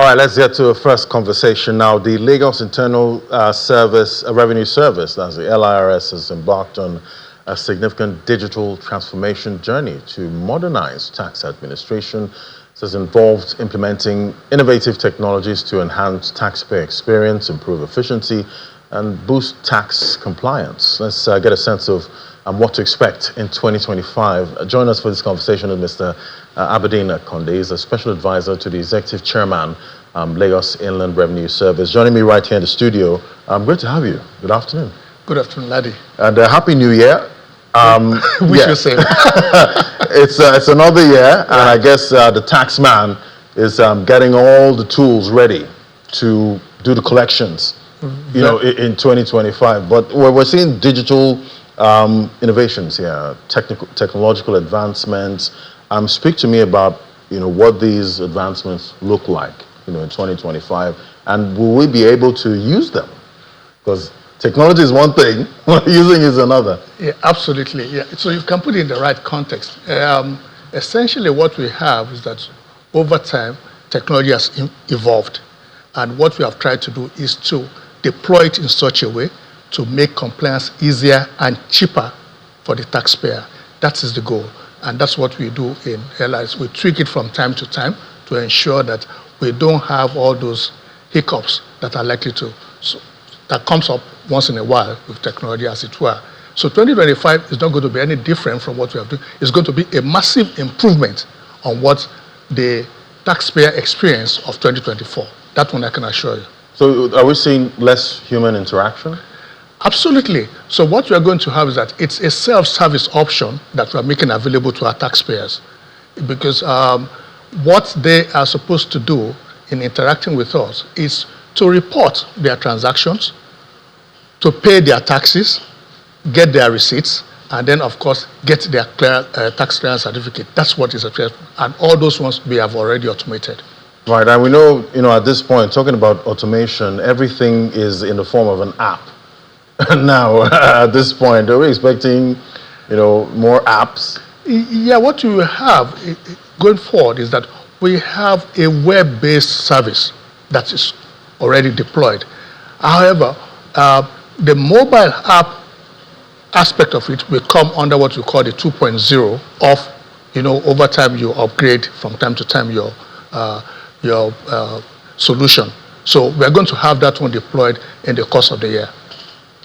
right, let's get to a first conversation now. The Lagos Internal Revenue Service, that's the LIRS, has embarked on a significant digital transformation journey to modernize tax administration. This has involved implementing innovative technologies to enhance taxpayer experience, improve efficiency, and boost tax compliance. Let's get a sense of what to expect in 2025. Join us for this conversation with Mr. Aberdeen Konde. He's a special advisor to the executive chairman, Lagos Inland Revenue Service. Joining me right here in the studio. Great to have you. Good afternoon. Good afternoon, laddie. And Happy New Year. Wish you same. It's another year, and I guess the tax man is getting all the tools ready to do the collections, you know, in 2025. But we're seeing digital innovations here, technological advancements. Speak to me about, you know, what these advancements look like, you know, in 2025, and will we be able to use them? Because technology is one thing, using is another. Yeah, absolutely. Yeah. So you can put it in the right context. Essentially, what we have is that over time, technology has evolved, and what we have tried to do is to deploy it in such a way to make compliance easier and cheaper for the taxpayer. That is the goal, and that's what we do in LIRS. We tweak it from time to time to ensure that we don't have all those hiccups that are likely to, that comes up once in a while with technology, as it were. So 2025 is not going to be any different from what we have done. It's going to be a massive improvement on what the taxpayer experience of 2024. That one I can assure you. So are we seeing less human interaction? Absolutely. So what we are going to have is that it's a self-service option that we are making available to our taxpayers, because what they are supposed to do in interacting with us is to report their transactions, to pay their taxes, get their receipts, and then, of course, get their tax clearance certificate. That's what is at, and all those ones we have already automated. Right, and we know, you know, at this point, talking about automation, everything is in the form of an app. Now, at this point, are we expecting, you know, more apps? Yeah, what we have going forward is that we have a web-based service that is already deployed. However, the mobile app aspect of it will come under what we call the 2.0 of, you know, over time you upgrade from time to time your solution. So we're going to have that one deployed in the course of the year.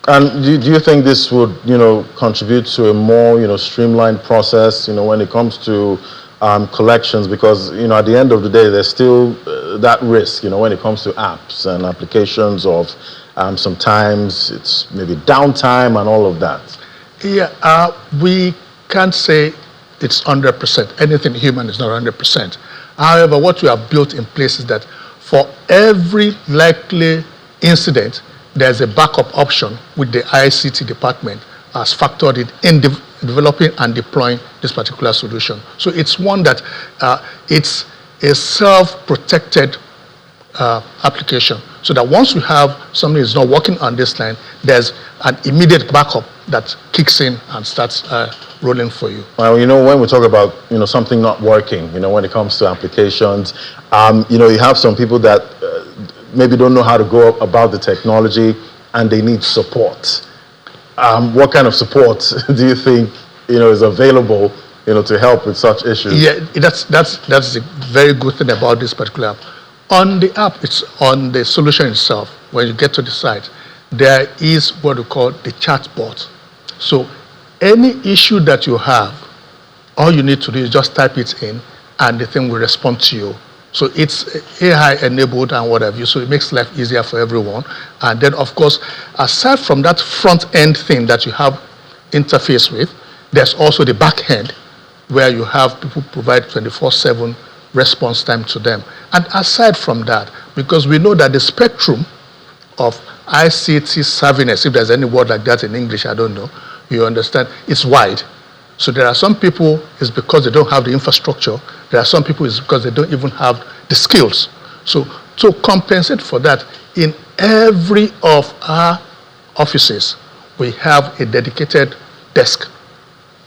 And do you think this would, you know, contribute to a more, you know, streamlined process, you know, when it comes to collections? Because, you know, at the end of the day, there's still that risk, you know, when it comes to apps and applications of sometimes it's maybe downtime and all of that. Yeah, we can't say it's 100%. Anything human is not 100%. However, what we have built in place is that for every likely incident, there's a backup option with the ICT department as factored in developing and deploying this particular solution. So it's one that it's a self-protected application, so that once we have something is not working on this line, there's an immediate backup that kicks in and starts rolling for you. Well, you know, when we talk about, you know, something not working, you know, when it comes to applications, you know, you have some people that maybe don't know how to go about the technology and they need support. What kind of support do you think, you know, is available, you know, to help with such issues? Yeah, that's a very good thing about this particular app. On the app, it's on the solution itself. When you get to the site, there is what we call the chatbot. So any issue that you have, all you need to do is just type it in and the thing will respond to you. So it's AI enabled and whatever, so it makes life easier for everyone. And then, of course, aside from that front end thing that you have interface with, there's also the back end where you have people provide 24/7 response time to them. And aside from that, because we know that the spectrum of ICT savviness, if there's any word like that in English, I don't know, you understand, it's wide. So there are some people, it's because they don't have the infrastructure. There are some people, it's because they don't even have the skills. So to compensate for that, in every of our offices, we have a dedicated desk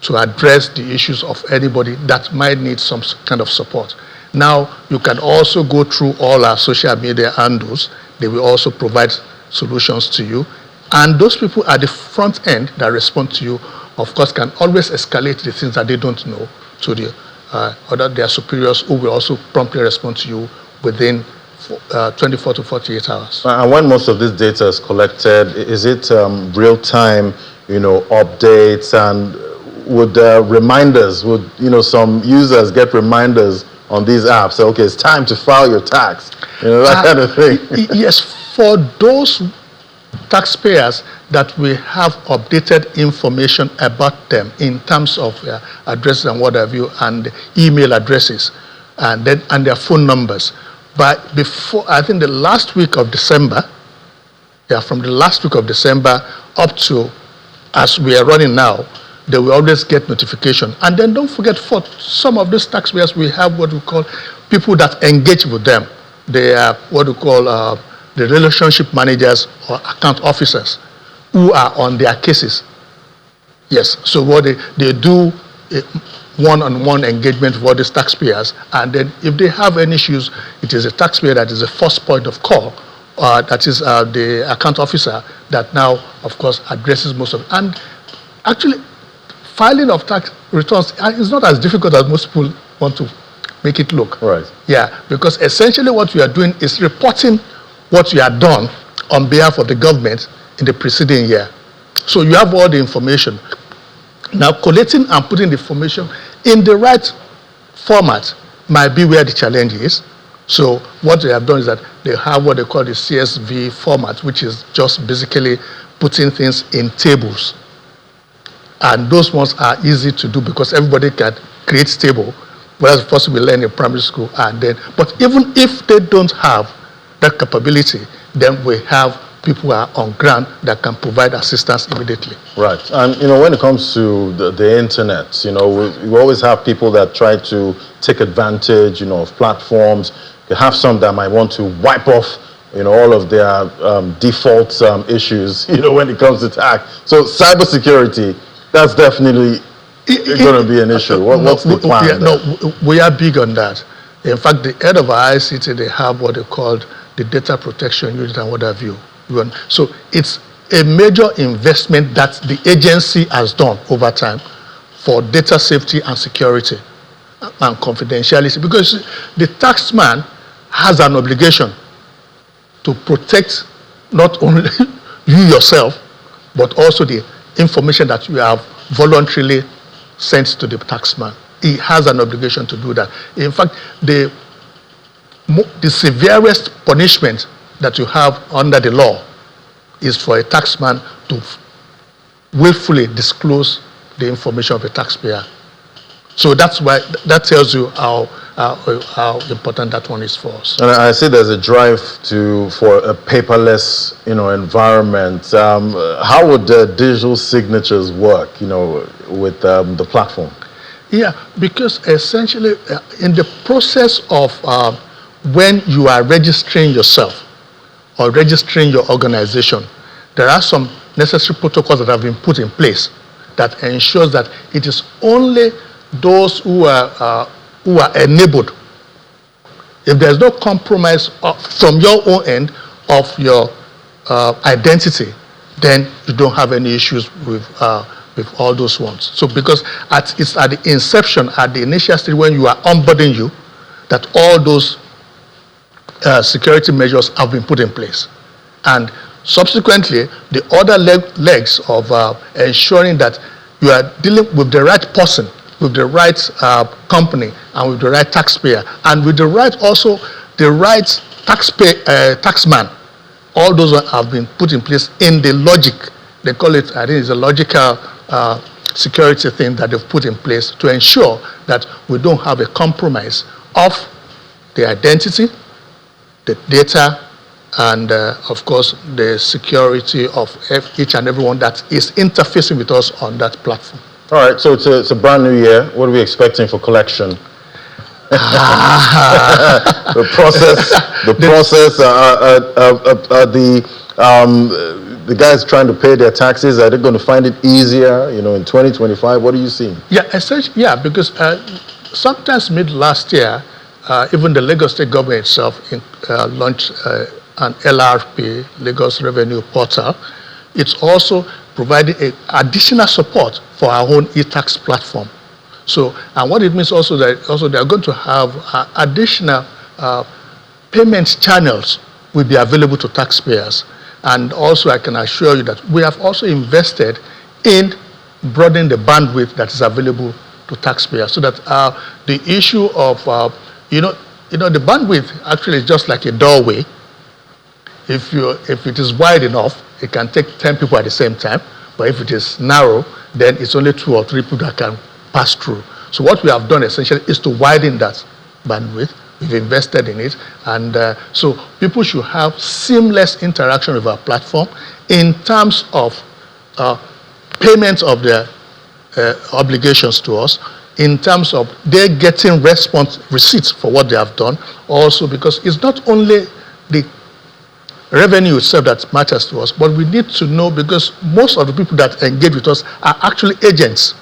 to address the issues of anybody that might need some kind of support. Now, you can also go through all our social media handles. They will also provide solutions to you. And those people at the front end that respond to you, of course, can always escalate the things that they don't know to their superiors, who will also promptly respond to you within 24 to 48 hours. And when most of this data is collected, is it real-time, updates, and would reminders, some users get reminders on these apps? Say, okay, it's time to file your tax, that kind of thing. Yes, for those taxpayers that we have updated information about them in terms of addresses and what have you, and email addresses, and their phone numbers. But before, I think the last week of December, from the last week of December up to as we are running now, they will always get notification. And then don't forget, for some of these taxpayers, we have what we call people that engage with them. They are what we call the relationship managers or account officers who are on their cases. Yes, so what they do one-on-one engagement with all these taxpayers, and then if they have any issues, it is a taxpayer that is the first point of call. That is the account officer that now, of course, addresses most of it. And actually, filing of tax returns is not as difficult as most people want to make it look. Right. Yeah, because essentially what you are doing is reporting what you have done on behalf of the government in the preceding year. So you have all the information. Now, collating and putting the information in the right format might be where the challenge is. So what they have done is that they have what they call the CSV format, which is just basically putting things in tables. And those ones are easy to do because everybody can create table, whereas first we learn in primary school. But even if they don't have that capability, then we have people who are on ground that can provide assistance immediately. Right. And, when it comes to the internet, we always have people that try to take advantage, of platforms. You have some that might want to wipe off, all of their default issues, when it comes to tax. So cybersecurity, that's definitely going to be an issue. What's the plan? We are big on that. In fact, the head of our ICT, they have what they call the data protection unit and what have you. So it's a major investment that the agency has done over time for data safety and security and confidentiality, because the taxman has an obligation to protect not only you yourself, but also the information that you have voluntarily sent to the taxman. He has an obligation to do that. In fact, the severest punishment that you have under the law is for a taxman to willfully disclose the information of a taxpayer. So that's why, that tells you how important that one is for us. And I see there's a drive for a paperless, environment. How would digital signatures work, with the platform? Yeah, because essentially in the process of when you are registering yourself or registering your organization, there are some necessary protocols that have been put in place that ensures that it is only those who are enabled. If there's no compromise from your own end of your identity, then you don't have any issues with all those ones. So because it's at the inception, at the initial stage when you are onboarding you, that all those security measures have been put in place. And subsequently, the other legs of ensuring that you are dealing with the right person, with the right company, and with the right taxpayer, and with the right taxman. All those have been put in place in the logic. They call it, I think it's a logical security thing that they've put in place to ensure that we don't have a compromise of the identity, the data, and of course the security of each and everyone that is interfacing with us on that platform. All right, so it's a brand new year. What are we expecting for collection? The guys trying to pay their taxes, are they going to find it easier, in 2025? What are you seeing? Yeah, essentially, yeah, because sometimes mid last year, even the Lagos State government itself launched an LRP, Lagos Revenue Portal. It's also providing additional support for our own e-tax platform. So, and what it means also that they are going to have additional payment channels will be available to taxpayers. And also I can assure you that we have also invested in broadening the bandwidth that is available to taxpayers, so that the issue of, the bandwidth actually is just like a doorway. If it is wide enough, it can take 10 people at the same time. But if it is narrow, then it's only 2 or 3 people that can pass through. So what we have done essentially is to widen that bandwidth. We've invested in it. And so people should have seamless interaction with our platform in terms of payments of their obligations to us, in terms of they're getting receipts for what they have done. Also, because it's not only the revenue itself that matters to us, but we need to know, because most of the people that engage with us are actually agents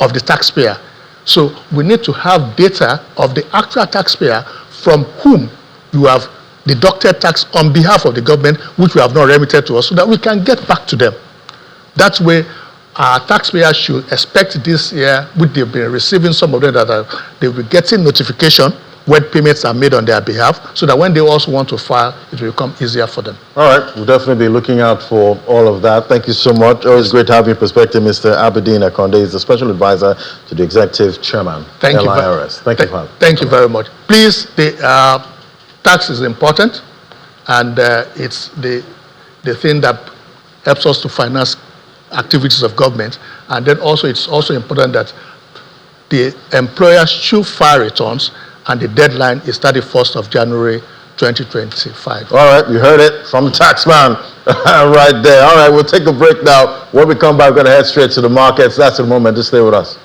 of the taxpayer. So we need to have data of the actual taxpayer from whom you have deducted tax on behalf of the government, which we have not remitted to us, so that we can get back to them. That way, our taxpayers should expect this year, which they've been receiving, some of them that they'll be getting notification when payments are made on their behalf, so that when they also want to file, it will become easier for them. All right, we'll definitely be looking out for all of that. Thank you so much. Always great to have your perspective, Mr. Aberdeen Akonde. He's the Special Advisor to the Executive Chairman, LIRS. Thank you very much. Please, the tax is important, and it's the thing that helps us to finance activities of government. And then also, it's also important that the employers should file returns, and the deadline is 31st of January 2025. All right, you heard it from the taxman right there. All right, we'll take a break now. When we come back, we're going to head straight to the markets. That's the moment. Just stay with us.